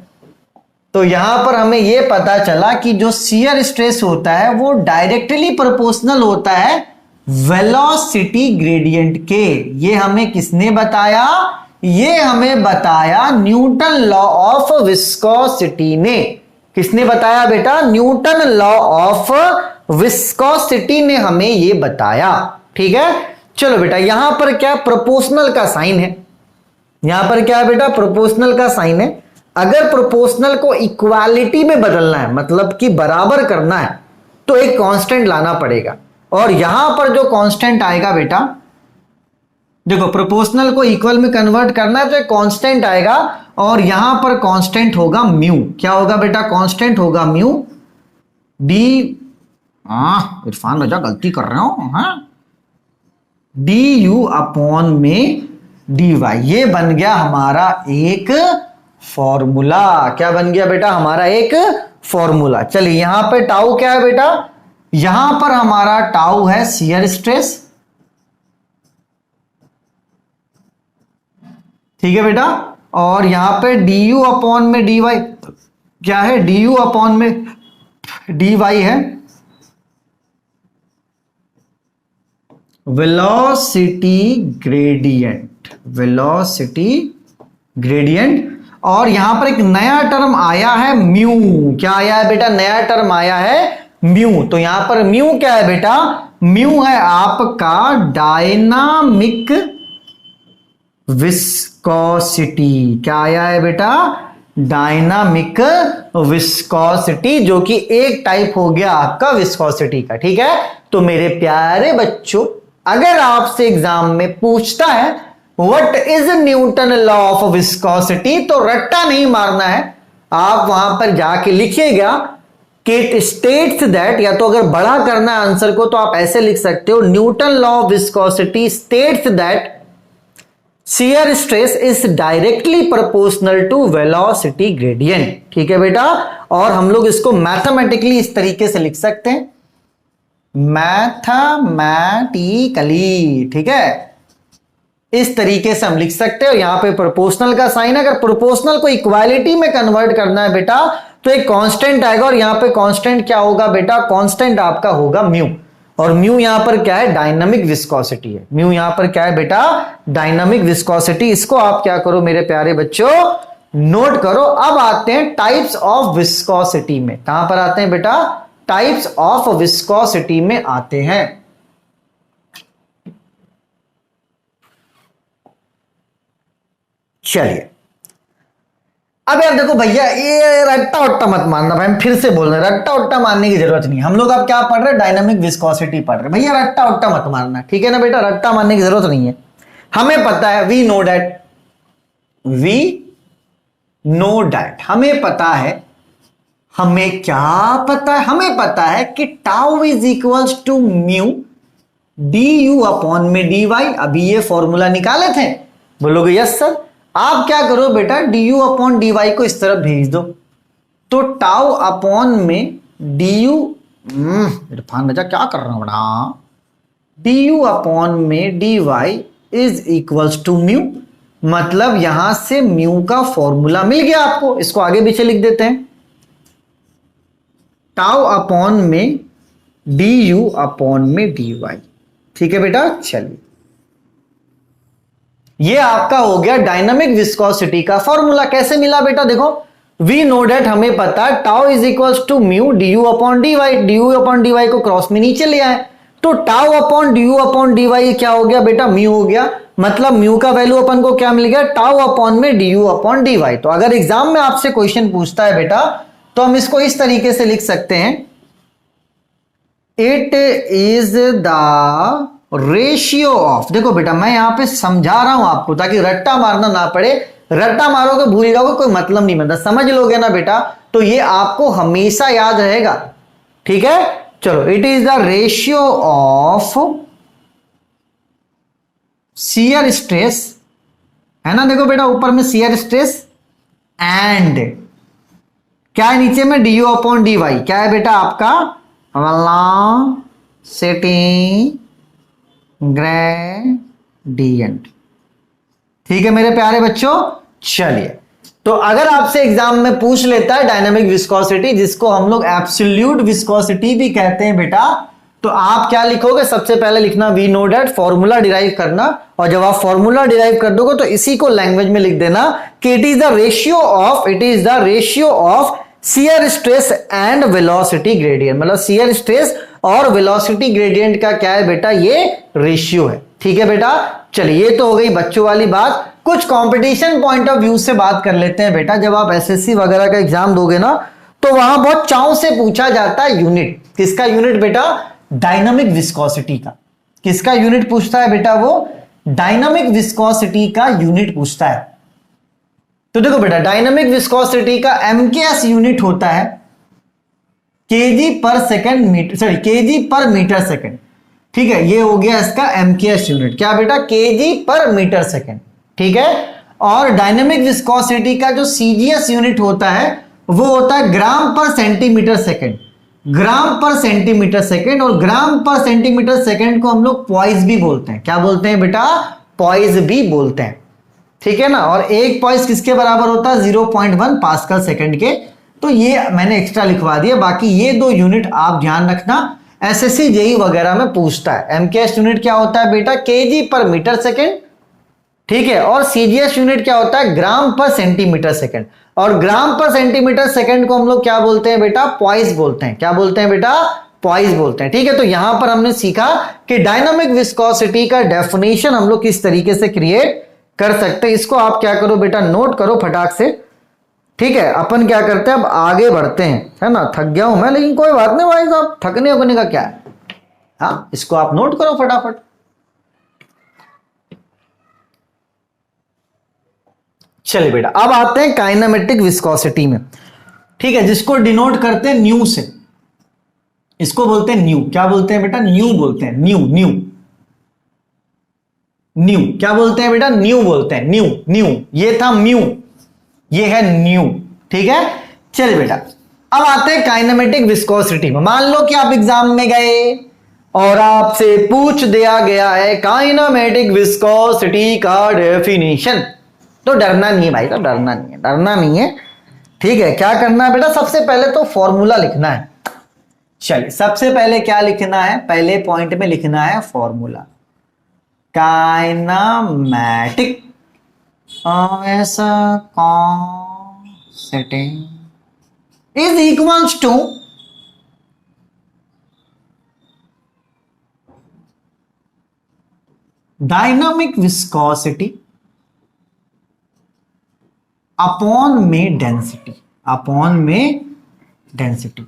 तो यहां पर हमें यह पता चला कि जो शियर स्ट्रेस होता है वो डायरेक्टली प्रोपोर्शनल होता है वेलोसिटी ग्रेडियंट के। ये हमें किसने बताया? ये हमें बताया न्यूटन लॉ ऑफ विस्कोसिटी ने। किसने बताया बेटा? न्यूटन लॉ ऑफ विस्कोसिटी ने हमें ये बताया, ठीक है। चलो बेटा, यहां पर क्या प्रोपोर्शनल का साइन है, यहां पर क्या है बेटा? प्रोपोर्शनल का साइन है। अगर प्रोपोर्शनल को इक्वालिटी में बदलना है, मतलब कि बराबर करना है, तो एक कांस्टेंट लाना पड़ेगा। और यहां पर जो कांस्टेंट आएगा बेटा, देखो प्रोपोर्शनल को इक्वल में कन्वर्ट करना है तो एक कांस्टेंट आएगा, और यहां पर कांस्टेंट होगा म्यू। क्या होगा बेटा? कांस्टेंट होगा म्यू डी। इरफान रजा गलती कर रहे हो, हाँ, डी यू अपॉन में डी वाई। ये बन गया हमारा एक फॉर्मूला। क्या बन गया बेटा? हमारा एक फॉर्मूला। चलिए, यहां पे टाउ क्या है बेटा? यहां पर हमारा टाउ है शियर स्ट्रेस, ठीक है बेटा। और यहां पे डी यू अपॉन में डी वाई क्या है? डी यू अपॉन में डी वाई है वेलोसिटी ग्रेडियंट, वेलोसिटी ग्रेडियंट। और यहां पर एक नया टर्म आया है म्यू। क्या आया है बेटा? नया टर्म आया है म्यू। तो यहां पर म्यू क्या है बेटा? म्यू है आपका डायनामिक विस्कोसिटी। क्या आया है बेटा? डायनामिक विस्कोसिटी, जो कि एक टाइप हो गया आपका विस्कोसिटी का, ठीक है। तो मेरे प्यारे बच्चों, अगर आपसे एग्जाम में पूछता है what is Newton law of viscosity, तो रट्टा नहीं मारना है, आप वहां पर जाके लिखिएगा कि इट स्टेट्स दैट, या तो अगर बड़ा करना है आंसर को तो आप ऐसे लिख सकते हो, Newton law of viscosity states that shear stress is directly proportional to velocity gradient, ठीक है बेटा। और हम लोग इसको मैथमेटिकली इस तरीके से लिख सकते हैं, मैथमेटिकली, ठीक है, इस तरीके से हम लिख सकते हैं। यहां पे प्रोपोर्शनल का साइन है, अगर प्रोपोर्शनल को इक्वालिटी में कन्वर्ट करना है बेटा तो एक कांस्टेंट आएगा, और यहां पे कांस्टेंट क्या होगा बेटा? कांस्टेंट आपका होगा म्यू। और म्यू यहां पर क्या है? डायनामिक विस्कोसिटी है। म्यू यहां पर क्या है बेटा? Dynamic viscosity. इसको आप क्या करो मेरे प्यारे बच्चों, नोट करो। अब आते हैं टाइप्स ऑफ विस्कोसिटी में। कहां पर आते हैं बेटा? टाइप्स ऑफ विस्कोसिटी में आते हैं। चलिए, अब यार देखो भैया, ये रट्टा उट्टा मत मारना भाई, हम फिर से बोल रहे हैं, रट्टा उट्टा मारने की जरूरत नहीं। हम लोग अब क्या पढ़ रहे हैं? डायनामिक विस्कोसिटी पढ़ रहे हैं। भैया रट्टा उट्टा मत मारना, ठीक है ना बेटा? रट्टा मारने की जरूरत नहीं है। हमें पता है, वी नो डैट, हमें पता है, हमें क्या पता है? हमें पता है कि tau is equals to mu D U upon में डी वाई। अभी ये फॉर्मूला निकाले थे, बोलोगे यस सर। आप क्या करो बेटा, D U upon D Y को इस तरफ भेज दो, तो टाउ अपॉन में डी यू, इरफान रजा क्या कर रहा हूं बड़ा, डी यू अपॉन में D Y is equals to mu. मतलब यहां से म्यू का फॉर्मूला मिल गया आपको। इसको आगे पीछे लिख देते हैं, टाउ अपॉन में डी यू अपॉन में डी वाई, ठीक है बेटा। चलिए, ये आपका हो गया डायनामिक विस्कोसिटी का फॉर्मूला। कैसे मिला बेटा? देखो, वी नो डेट, हमें पता tau is equals to mu D upon D Y. D upon D Y को क्रॉस में नीचे ले आए, तो टाउ अपॉन डी वाई क्या हो गया बेटा? म्यू हो गया। मतलब म्यू का वैल्यू अपन को क्या मिल गया? टाउ अपॉन में डी अपॉन डी वाई। तो अगर एग्जाम में आपसे क्वेश्चन पूछता है बेटा, तो हम इसको इस तरीके से लिख सकते हैं, it is the ratio of. देखो बेटा, मैं यहां पे समझा रहा हूं आपको ताकि रट्टा मारना ना पड़े। रट्टा मारोगे भूल जाओगे, कोई मतलब नहीं बनता। समझ लोगे ना बेटा, तो ये आपको हमेशा याद रहेगा। ठीक है, चलो, it is the ratio of shear stress, है ना? देखो बेटा, ऊपर में शियर स्ट्रेस एंड क्या है नीचे में? D upon D y. क्या है बेटा आपका? Velocity gradient. ठीक है मेरे प्यारे बच्चों, चलिए, तो अगर आपसे एग्जाम में पूछ लेता है डायनामिक विस्कोसिटी, जिसको हम लोग एब्सोल्यूट विस्कोसिटी भी कहते हैं बेटा, तो आप क्या लिखोगे? सबसे पहले लिखना we know that, formula derive करना, और जब आप फॉर्मूला डिराइव कर दोगे तो इसी को लैंग्वेज में लिख देना कि it is the ratio of shear stress and velocity gradient. मतलब शियर स्ट्रेस और वेलोसिटी ग्रेडियंट का क्या है बेटा? ये रेशियो है। ठीक है बेटा, चलिए, ये तो हो गई बच्चों वाली बात। कुछ कंपटीशन पॉइंट ऑफ व्यू से बात कर लेते हैं बेटा। जब आप एसएससी वगैरह का एग्जाम दोगे ना, तो वहां बहुत चाव से पूछा जाता है यूनिट। किसका यूनिट बेटा? डायनामिक विस्कोसिटी का। किसका यूनिट पूछता है बेटा? वो डायनामिक विस्कोसिटी का यूनिट पूछता है। तो देखो बेटा, डायनामिक विस्कोसिटी का एमकेएस यूनिट होता है केजी पर सेकंड मीटर, सॉरी, केजी पर मीटर सेकंड। ठीक है, ये हो गया इसका एमकेएस यूनिट। क्या बेटा? केजी पर मीटर सेकंड। ठीक है, और डायनामिक विस्कोसिटी का जो सीजीएस यूनिट होता है वो होता है ग्राम पर सेंटीमीटर सेकंड। ग्राम पर सेंटीमीटर सेकंड, और ग्राम पर सेंटीमीटर सेकंड को हम लोग पॉइस भी बोलते हैं। क्या बोलते हैं बेटा? पॉइस भी बोलते हैं। ठीक है ना, और एक पॉइस किसके बराबर होता है? 0.1 पास्कल सेकंड के। तो ये मैंने एक्स्ट्रा लिखवा दिया। बाकी ये दो यूनिट आप ध्यान रखना, एसएससी जेई वगैरह में पूछता है। एमकेएस यूनिट क्या होता है बेटा? केजी पर मीटर सेकंड। ठीक है, और सीजीएस यूनिट क्या होता है? ग्राम पर सेंटीमीटर सेकंड। और ग्राम पर सेंटीमीटर सेकंड को हम लोग क्या बोलते हैं बेटा? पॉइस बोलते हैं। क्या बोलते हैं बेटा? पॉइस बोलते हैं। ठीक है, तो यहां पर हमने सीखा कि डायनामिक विस्कोसिटी का डेफिनेशन हम लोग किस तरीके से क्रिएट कर सकते हैं। इसको आप क्या करो बेटा? नोट करो फटाक से। ठीक है, अपन क्या करते हैं, अब आगे बढ़ते हैं, है ना? थक गया हूं मैं, लेकिन कोई बात नहीं भाई साहब, थकने उकने का क्या है। हाँ, इसको आप नोट करो फटाफट। चलिए बेटा, अब आते हैं काइनेमेटिक विस्कोसिटी में। ठीक है, जिसको डिनोट करते हैं न्यू से। इसको बोलते हैं न्यू। क्या बोलते हैं बेटा? न्यू बोलते हैं। न्यू न्यू न्यू क्या बोलते हैं बेटा? न्यू बोलते हैं। न्यू न्यू, ये था म्यू, ये है न्यू। ठीक है, चलिए बेटा, अब आते हैं काइनेमेटिक विस्कोसिटी में। मान लो कि आप एग्जाम में गए और आपसे पूछ दिया गया है काइनेमेटिक विस्कोसिटी का डेफिनेशन, तो डरना नहीं है भाई, तो डरना नहीं है, डरना नहीं है। ठीक है, क्या करना है बेटा? सबसे पहले तो फॉर्मूला लिखना है। चलिए, सबसे पहले क्या लिखना है? पहले पॉइंट में लिखना है formula. Kinematic viscosity is equals to dynamic viscosity upon में डेंसिटी। अपॉन में डेंसिटी।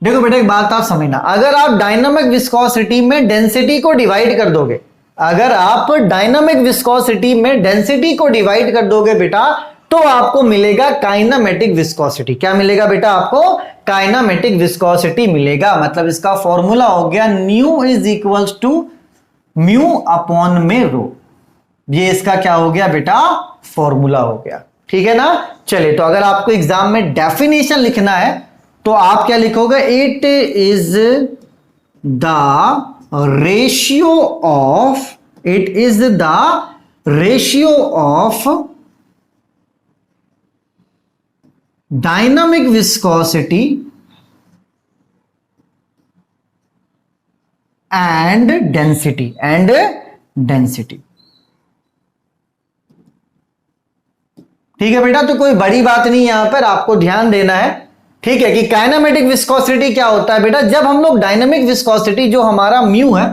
देखो बेटा, एक बात आप समझना, अगर आप डायनामिक विस्कोसिटी में डेंसिटी को डिवाइड कर दोगे, अगर आप डायनामिक विस्कोसिटी में डेंसिटी को डिवाइड कर दोगे बेटा, तो आपको मिलेगा काइनेमेटिक विस्कोसिटी। क्या मिलेगा बेटा? आपको काइनेमेटिक विस्कोसिटी मिलेगा। मतलब इसका फॉर्मूला हो गया nu is equals to mu upon में रो। ये इसका क्या हो गया बेटा? फॉर्मूला हो गया। ठीक है ना? चलिए, तो अगर आपको एग्जाम में डेफिनेशन लिखना है तो आप क्या लिखोगे? It is the ratio of, it is the ratio of dynamic viscosity and density. ठीक है बेटा, तो कोई बड़ी बात नहीं, यहां पर आपको ध्यान देना है, ठीक है, कि काइनेमेटिक विस्कोसिटी क्या होता है बेटा। जब हम लोग डायनामिक विस्कोसिटी जो हमारा म्यू है,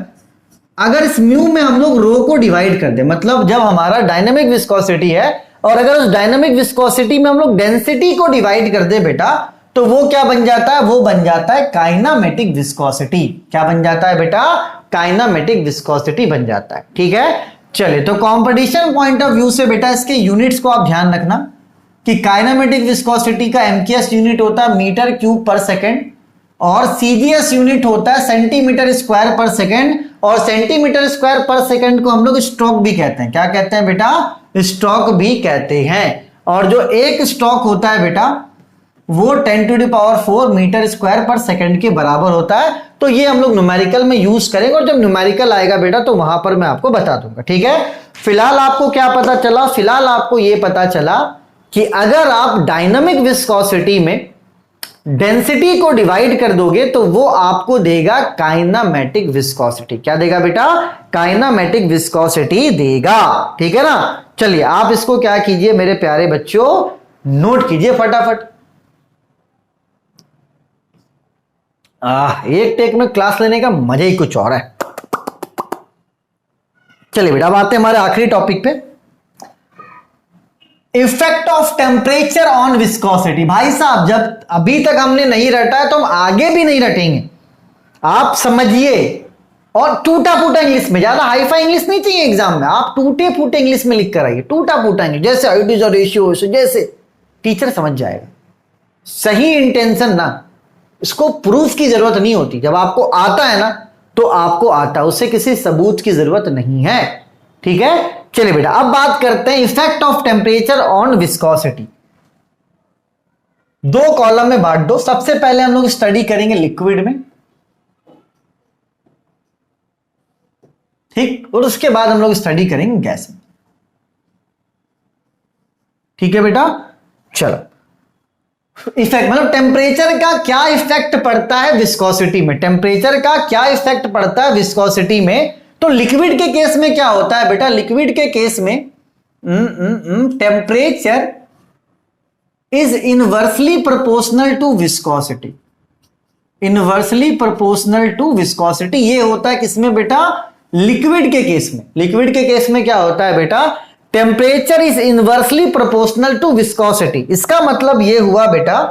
अगर इस म्यू में हम लोग रो को डिवाइड कर दे, मतलब जब हमारा डायनामिक विस्कोसिटी है और अगर उस डायनामिक विस्कोसिटी में हम लोग डेंसिटी को डिवाइड कर दे बेटा, तो वो क्या बन जाता है, वो बन जाता है काइनामेटिक विस्कोसिटी। क्या बन जाता है बेटा, काइनामेटिक विस्कोसिटी बन जाता है। ठीक है, चलिए, तो कंपटीशन पॉइंट ऑफ व्यू से बेटा इसके यूनिट्स को आप ध्यान रखना कि काइनामेटिक विस्कोसिटी का एमकेएस यूनिट होता है मीटर क्यूब पर सेकेंड और सीजीएस यूनिट होता है सेंटीमीटर स्क्वायर पर सेकेंड, और सेंटीमीटर स्क्वायर पर सेकेंड को हम लोग स्ट्रोक भी कहते हैं। क्या कहते हैं बेटा, स्ट्रोक भी कहते हैं। और जो एक स्ट्रोक होता है बेटा वो 10⁴ मीटर स्क्वायर पर सेकंड के बराबर होता है। तो ये हम लोग न्यूमेरिकल में यूज करेंगे और जब न्यूमेरिकल आएगा बेटा तो वहां पर मैं आपको बता दूंगा। ठीक है, फिलहाल आपको क्या पता चला, फिलहाल आपको ये पता चला कि अगर आप डायनामिक विस्कोसिटी में डेंसिटी को डिवाइड कर दोगे तो वो आपको देगा काइनामेटिक विस्कोसिटी। क्या देगा बेटा, काइनामेटिक विस्कोसिटी देगा। ठीक है ना, चलिए आप इसको क्या कीजिए मेरे प्यारे बच्चों, नोट कीजिए फटाफट। एक टेक में क्लास लेने का मजा ही कुछ और है। चलिए बेटा, अब आते हैं हमारे आखिरी टॉपिक पे, effect of temperature on viscosity. भाई साहब, जब अभी तक हमने नहीं रटा है तो हम आगे भी नहीं रटेंगे, आप समझिए। और टूटा फूटा इंग्लिश में, ज्यादा हाईफाई इंग्लिश नहीं चाहिए एग्जाम में, आप टूटे फूटे इंग्लिश में लिख कर आइए, टूटा फूटा इंग्लिश, जैसे इट इज अ रेशियो, जैसे टीचर समझ जाएगा। सही इंटेंशन ना, इसको प्रूफ की जरूरत नहीं होती, जब आपको आता है ना तो आपको आता है, उससे किसी सबूत की जरूरत नहीं है। ठीक है, चलिए बेटा अब बात करते हैं effect of temperature on viscosity. दो कॉलम में बांट दो, सबसे पहले हम लोग स्टडी करेंगे लिक्विड में, ठीक, और उसके बाद हम लोग स्टडी करेंगे गैस में। ठीक है बेटा, चलो, इफेक्ट मतलब टेम्परेचर का क्या इफेक्ट पड़ता है विस्कोसिटी में, टेम्परेचर का क्या इफेक्ट पड़ता है विस्कोसिटी में। तो लिक्विड के केस में क्या होता है बेटा, लिक्विड के केस में temperature is inversely proportional to viscosity. Inversely proportional to viscosity ये होता है किसमें बेटा, लिक्विड के केस में। लिक्विड के केस में क्या होता है बेटा, temperature is inversely proportional to viscosity. इसका मतलब यह हुआ बेटा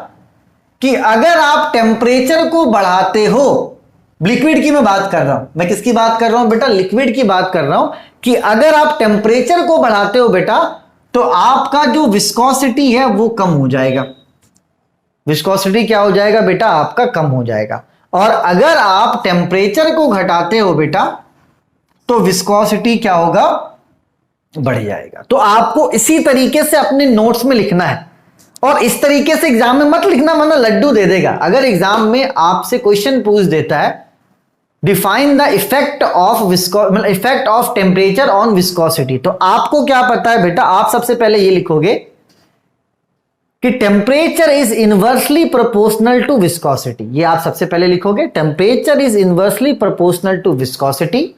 कि अगर आप टेम्परेचर को बढ़ाते हो, लिक्विड की मैं बात कर रहा हूं, मैं किसकी बात कर रहा हूं बेटा, लिक्विड की बात कर रहा हूं, कि अगर आप टेम्परेचर को बढ़ाते हो बेटा तो आपका जो विस्कोसिटी है वो कम हो जाएगा। विस्कोसिटी क्या हो जाएगा बेटा, आपका कम हो जाएगा। और अगर आप टेम्परेचर को घटाते हो बेटा तो विस्कोसिटी क्या होगा, बढ़ जाएगा। तो आपको इसी तरीके से अपने नोट्स में लिखना है, और इस तरीके से एग्जाम में मत लिखना वरना लड्डू दे देगा। अगर एग्जाम में आपसे क्वेश्चन पूछ देता है डिफाइन द इफेक्ट ऑफ मतलब effect of temperature on viscosity, तो आपको क्या पता है बेटा, आप सबसे पहले ये लिखोगे कि temperature is inversely proportional to viscosity. ये आप सबसे पहले लिखोगे, temperature is inversely proportional to viscosity.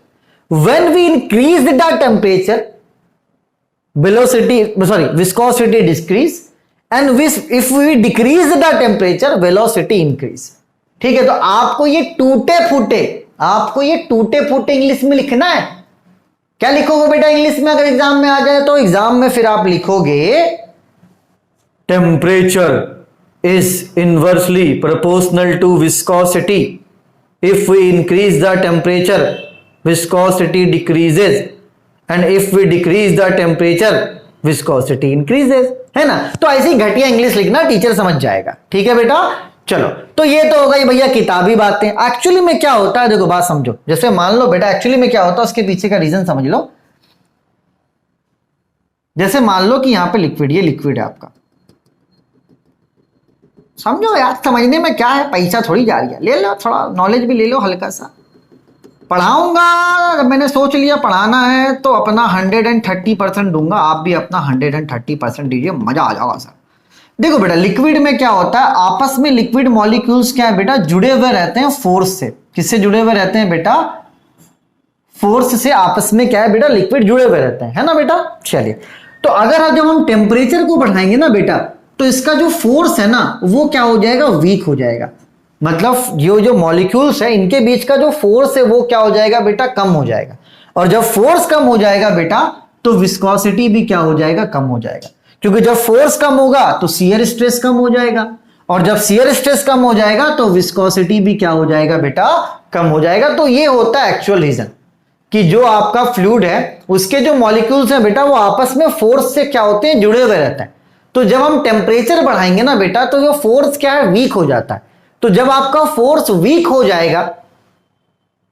When we increase the temperature viscosity decrease, and if we decrease the temperature velocity increase। ठीक है, तो आपको ये टूटे फूटे इंग्लिश में लिखना है। क्या लिखोगे बेटा इंग्लिश में, अगर एग्जाम में आ जाए तो एग्जाम में फिर आप लिखोगे temperature is inversely proportional to viscosity, if we increase the temperature viscosity decreases, and if we decrease the temperature viscosity increases, है ना। तो ऐसी घटिया इंग्लिश लिखना, टीचर समझ जाएगा। ठीक है बेटा, चलो, तो ये तो हो गई भैया किताबी बातें। एक्चुअली में क्या होता है, देखो बात समझो। जैसे मान लो बेटा एक्चुअली में क्या होता है उसके पीछे का रीजन समझ लो। जैसे मान लो कि यहां पे लिक्विड, ये लिक्विड है आपका, समझो यार, समझने में क्या है, पैसा थोड़ी जा रही है, ले लो थोड़ा नॉलेज भी ले लो हल्का सा। पढ़ाऊंगा, जब मैंने सोच लिया पढ़ाना है तो अपना 130% दूंगा, आप भी अपना 130% दीजिए, मजा आ जाएगा सर। देखो बेटा लिक्विड में क्या होता है, आपस में लिक्विड मॉलिक्यूल्स क्या है बेटा, जुड़े हुए रहते हैं फोर्स से। किससे जुड़े हुए रहते हैं बेटा, फोर्स से आपस में क्या है बेटा, लिक्विड जुड़े हुए रहते हैं, है ना बेटा। चलिए, तो अगर जब हम टेम्परेचर को बढ़ाएंगे ना बेटा, तो इसका जो फोर्स है ना वो क्या हो जाएगा, वीक हो जाएगा। मतलब ये जो मॉलिक्यूल्स है इनके बीच का जो फोर्स है वो क्या हो जाएगा बेटा, कम हो जाएगा। और जब फोर्स कम हो जाएगा बेटा तो विस्कोसिटी भी क्या हो जाएगा, कम हो जाएगा। क्योंकि जब फोर्स कम होगा तो शियर स्ट्रेस कम हो जाएगा, और जब शियर स्ट्रेस कम हो जाएगा तो विस्कोसिटी भी क्या हो जाएगा बेटा, कम हो जाएगा। तो ये होता है एक्चुअल रीजन कि जो आपका फ्लूइड है उसके जो मॉलिक्यूल्स हैं बेटा वो आपस में फोर्स से क्या होते हैं, जुड़े हुए रहते हैं। तो जब हम टेम्परेचर बढ़ाएंगे ना बेटा तो जो फोर्स क्या है, वीक हो जाता है। तो जब आपका फोर्स वीक हो जाएगा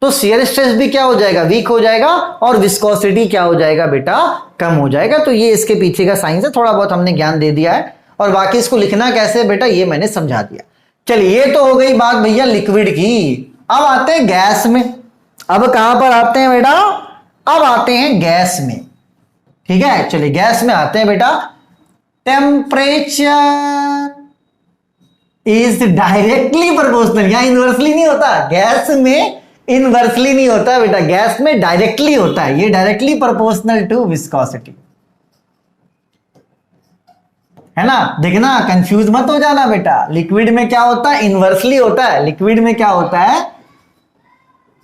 तो शियर स्ट्रेस भी क्या हो जाएगा, वीक हो जाएगा, और विस्कोसिटी क्या हो जाएगा बेटा, कम हो जाएगा। तो ये इसके पीछे का साइंस है, थोड़ा बहुत हमने ज्ञान दे दिया है, और बाकी इसको लिखना कैसे बेटा ये मैंने समझा दिया। चलिए ये तो हो गई बात भैया लिक्विड की। अब आते हैं गैस में। अब कहां पर आते हैं बेटा, अब आते हैं गैस में। ठीक है, चलिए गैस में आते हैं बेटा। टेम्परेचर इज डायरेक्टली प्रोपोर्शनल, यहां इनवर्सली नहीं होता, गैस में इनवर्सली नहीं होता है बेटा, गैस में डायरेक्टली होता है। ये डायरेक्टली प्रोपोर्शनल टू विस्कोसिटी है ना। देखना कंफ्यूज मत हो जाना बेटा, लिक्विड में क्या होता है, इनवर्सली होता है। लिक्विड में क्या होता है,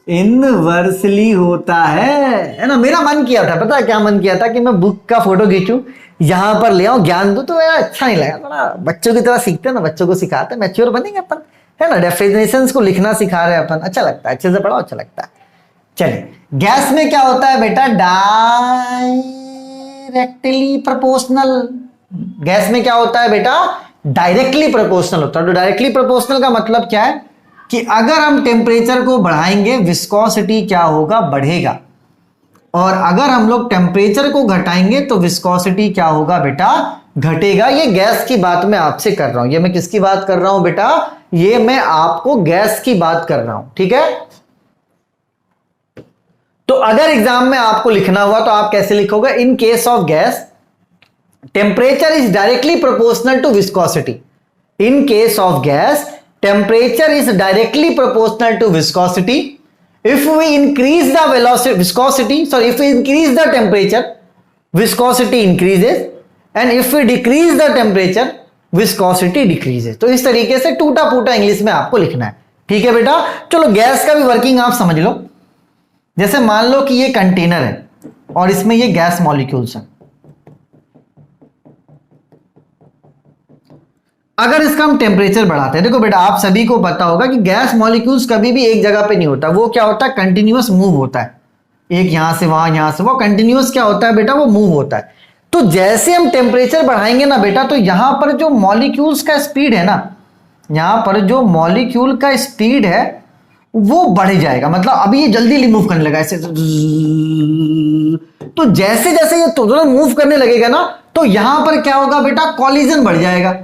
इनवर्सली होता है ना। मेरा मन किया था, पता है क्या मन किया था, कि मैं बुक का फोटो खींचूं, यहां पर ले आऊं, ज्ञान दूं, तो मेरा अच्छा नहीं लगा। थोड़ा बच्चों की तरह सीखते हैं ना, बच्चों को सिखाते हैं, मैच्योर बनेंगे अपन, है ना। डेफिनेशंस को लिखना सिखा रहे हैं अपन, अच्छा लगता है, अच्छे से पढ़ाओ, अच्छा लगता है। चलिए गैस में क्या होता है बेटा, डायरेक्टली प्रोपोर्शनल। गैस में क्या होता है बेटा, डायरेक्टली प्रोपोर्शनल होता है। तो डायरेक्टली प्रोपोर्शनल का मतलब क्या है कि अगर हम टेम्परेचर को बढ़ाएंगे विस्कोसिटी क्या होगा, बढ़ेगा, और अगर हम लोग टेम्परेचर को घटाएंगे तो विस्कोसिटी क्या होगा बेटा, घटेगा। ये गैस की बात मैं आपसे कर रहा हूं। ये मैं किसकी बात कर रहा हूं बेटा, ये मैं आपको गैस की बात कर रहा हूं, ठीक है। तो अगर एग्जाम में आपको लिखना हुआ तो आप कैसे लिखोगे, in case of gas temperature is directly proportional to viscosity. In case of gas temperature is directly proportional to viscosity. If we increase the velocity, viscosity, sorry, if we increase the temperature, viscosity increases, and if we decrease the temperature, viscosity decreases. तो इस तरीके से टूटा फूटा English में आपको लिखना है, ठीक है बेटा। चलो गैस का भी वर्किंग आप समझ लो। जैसे मान लो कि ये कंटेनर है और इसमें ये गैस मॉलिक्यूल्स हैं। अगर इसका हम टेम्परेचर बढ़ाते हैं, देखो बेटा आप सभी को पता होगा कि गैस मॉलिक्यूल्स कभी भी एक जगह पे नहीं होता, वो क्या होता है, कंटिन्यूअस मूव होता है। एक यहां से वहां, यहां से वहां, कंटिन्यूअस क्या होता है बेटा, वो मूव होता है। तो जैसे हम टेम्परेचर बढ़ाएंगे ना बेटा, तो यहां पर जो मॉलिक्यूल्स का स्पीड है ना, यहां पर जो मॉलिक्यूल का स्पीड है वो बढ़ जाएगा। मतलब अभी ये जल्दी मूव करने लगा ऐसे, तो जैसे जैसे ये तुरंत मूव करने लगेगा ना, तो यहां पर क्या होगा बेटा, कॉलिजन बढ़ जाएगा,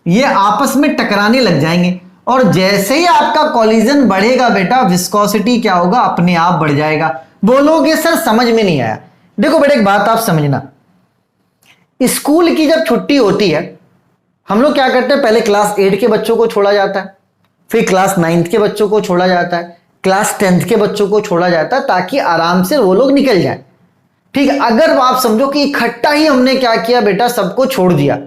ये आपस में टकराने लग जाएंगे। और जैसे ही आपका कॉलिजन बढ़ेगा बेटा, विस्कोसिटी क्या होगा, अपने आप बढ़ जाएगा। बोलोगे सर समझ में नहीं आया। देखो बेटा एक बात आप समझना, स्कूल की जब छुट्टी होती है हम लोग क्या करते हैं, पहले क्लास 8 के बच्चों को छोड़ा जाता है, फिर क्लास 9th के बच्चों को छोड़ा जाता है, क्लास 10th के बच्चों को छोड़ा जाता है, ताकि आराम से वो लोग निकल जाए। ठीक है, अगर आप समझो कि इकट्ठा ही हमने क्या किया बेटा, सबको छोड़ दिया,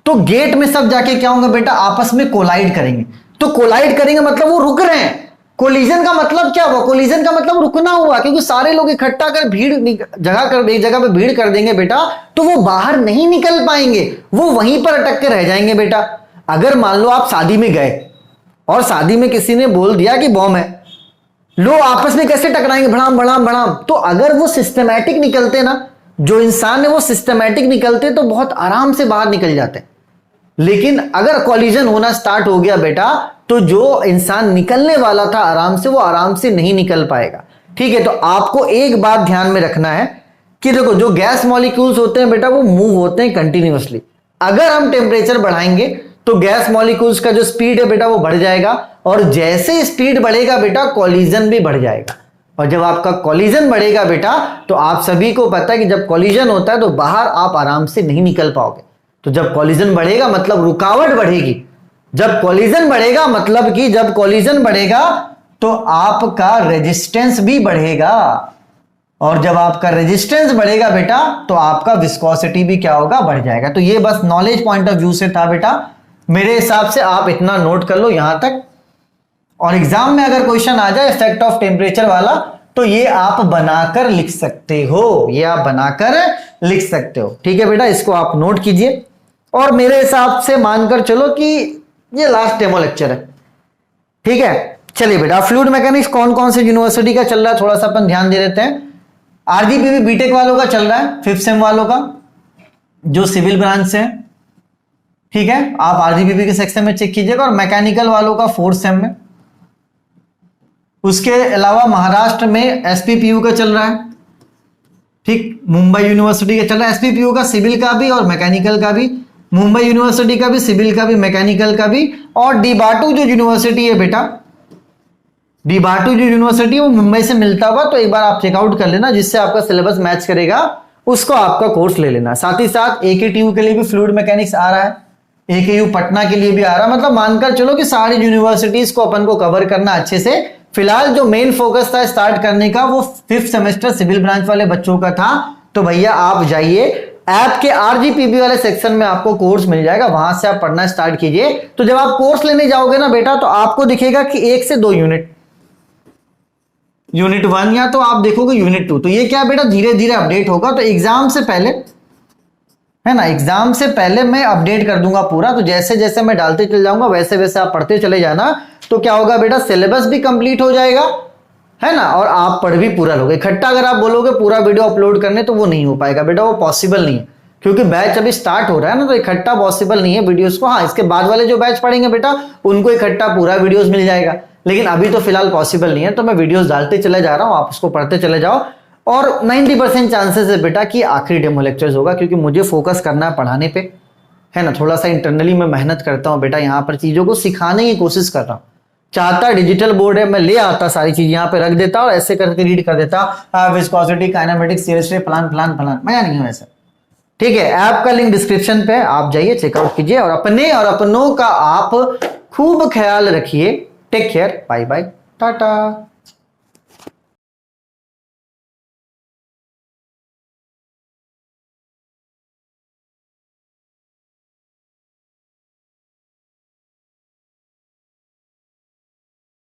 तो गेट में सब जाके क्या होंगे बेटा, आपस में कोलाइड करेंगे। तो कोलाइड करेंगे मतलब वो रुक रहे हैं। कोलिजन का मतलब क्या हुआ, कोलिजन का मतलब रुकना हुआ, क्योंकि सारे लोग इकट्ठा कर भीड़ जगह कर एक जगह पे भीड़ कर देंगे बेटा, तो वो बाहर नहीं निकल पाएंगे, वो वहीं पर अटक के रह जाएंगे बेटा। अगर मान लो आप शादी में गए और शादी में किसी ने बोल दिया कि बॉम्ब है, लोग आपस में कैसे टकराएंगे, भड़ाम भड़ाम भड़ाम। तो अगर वो सिस्टमैटिक निकलते ना, जो इंसान है वो सिस्टमैटिक निकलते तो बहुत आराम से बाहर निकल जाते। लेकिन अगर कॉलिजन होना स्टार्ट हो गया बेटा, तो जो इंसान निकलने वाला था आराम से, वो आराम से नहीं निकल पाएगा। ठीक है, तो आपको एक बात ध्यान में रखना है कि देखो जो गैस मॉलिक्यूल्स होते हैं बेटा, वो मूव होते हैं कंटिन्यूअसली। अगर हम टेम्परेचर बढ़ाएंगे तो गैस मॉलिक्यूल्स का जो स्पीड है बेटा वो बढ़ जाएगा, और जैसे स्पीड बढ़ेगा बेटा कॉलिजन भी बढ़ जाएगा। और जब आपका कॉलिजन बढ़ेगा बेटा, तो आप सभी को पता है कि जब कॉलिजन होता है तो बाहर आप आराम से नहीं निकल पाओगे। तो जब कॉलिजन बढ़ेगा मतलब रुकावट बढ़ेगी, जब कॉलिजन बढ़ेगा मतलब कि जब कॉलिजन बढ़ेगा तो आपका रेजिस्टेंस भी बढ़ेगा। और जब आपका रेजिस्टेंस बढ़ेगा बेटा तो आपका विस्कोसिटी भी क्या होगा, बढ़ जाएगा। तो ये बस नॉलेज पॉइंट ऑफ व्यू से था बेटा, मेरे हिसाब से आप इतना नोट कर लो यहां तक। और एग्जाम में अगर क्वेश्चन आ जाए इफेक्ट ऑफ टेम्परेचर वाला तो ये आप बनाकर लिख सकते हो, ये आप बनाकर लिख सकते हो। ठीक है बेटा, इसको आप नोट कीजिए। और मेरे हिसाब से मानकर चलो कि ये लास्ट डेमो लेक्चर है। ठीक है, चलिए बेटा, फ्लूइड मैकेनिक्स कौन कौन से यूनिवर्सिटी का चल रहा है थोड़ा सा अपन ध्यान दे देते हैं। आरजीपीवी बीटेक वालों का चल रहा है, 5th सेम वालों का जो सिविल ब्रांच से है। ठीक है, आप आरजीपीवी के सेक्शन में चेक कीजिएगा। और मैकेनिकल वालों का 4th सेम में। उसके अलावा महाराष्ट्र में एसपीपीयू का चल रहा है। ठीक, मुंबई यूनिवर्सिटी का चल रहा है एसपीपीयू का, सिविल का भी और मैकेनिकल का भी। मुंबई यूनिवर्सिटी का भी, सिविल का भी, मैकेनिकल का भी। और डीबाटू जो यूनिवर्सिटी है बेटा, डीबाटू जो यूनिवर्सिटी है वो मुंबई से मिलता हुआ, तो एक बार आप चेकआउट कर लेना, जिससे आपका सिलेबस मैच करेगा उसको आपका कोर्स ले लेना। साथ ही साथ एकेटीयू के लिए भी फ्लूइड मैकेनिक्स आ रहा है, एकेयू पटना के लिए भी आ रहा है। मतलब मानकर चलो कि सारी यूनिवर्सिटीज को अपन को कवर करना अच्छे से। फिलहाल जो मेन फोकस था स्टार्ट करने का वो 5th सेमेस्टर सिविल ब्रांच वाले बच्चों का था। तो भैया आप जाइए ऐप के आरजीपीबी वाले सेक्शन में, आपको कोर्स मिल जाएगा, वहां से आप पढ़ना स्टार्ट कीजिए। तो जब आप कोर्स लेने जाओगे ना बेटा तो आपको दिखेगा कि 1 से 2 यूनिट, यूनिट 1 या तो आप देखोगे यूनिट 2। तो ये क्या बेटा धीरे धीरे अपडेट होगा। तो एग्जाम से पहले है ना, एग्जाम से पहले मैं अपडेट कर दूंगा पूरा। तो जैसे जैसे मैं डालते चल जाऊंगा वैसे वैसे आप पढ़ते चले जाना। तो क्या होगा बेटा, सिलेबस भी कंप्लीट हो जाएगा, है ना, और आप पढ़ भी पूरा लोगे। इकट्ठा अगर आप बोलोगे पूरा वीडियो अपलोड करने तो वो नहीं हो पाएगा बेटा, वो पॉसिबल नहीं है, क्योंकि बैच अभी स्टार्ट हो रहा है ना, तो इकट्ठा पॉसिबल नहीं है वीडियोस को। हाँ, इसके बाद वाले जो बैच पढ़ेंगे बेटा उनको इकट्ठा पूरा वीडियोस मिल जाएगा, लेकिन अभी तो फिलहाल पॉसिबल नहीं है। तो मैं वीडियोस डालते चले जा रहा हूं, आप उसको पढ़ते चले जाओ। और 90% चांसेस है बेटा कि आखिरी डेमो लेक्चर्स होगा, क्योंकि मुझे फोकस करना है पढ़ाने पे, है ना। थोड़ा सा इंटरनली मैं मेहनत करता हूं बेटा, यहाँ पर चीजों को सिखाने की कोशिश कर रहा हूं। चाहता डिजिटल बोर्ड है, मैं ले आता सारी चीज यहाँ पे रख देता और ऐसे करके रीड कर देता, विस्कोसिटी, काइनेमेटिक्स, शियर स्ट्रेस, फलान फलान फलान, मजा नहीं है वैसे। ठीक है, ऐप का लिंक डिस्क्रिप्शन पे, आप जाइए चेकआउट कीजिए और अपने और अपनों का आप खूब ख्याल रखिए। Take care, bye bye, Tata.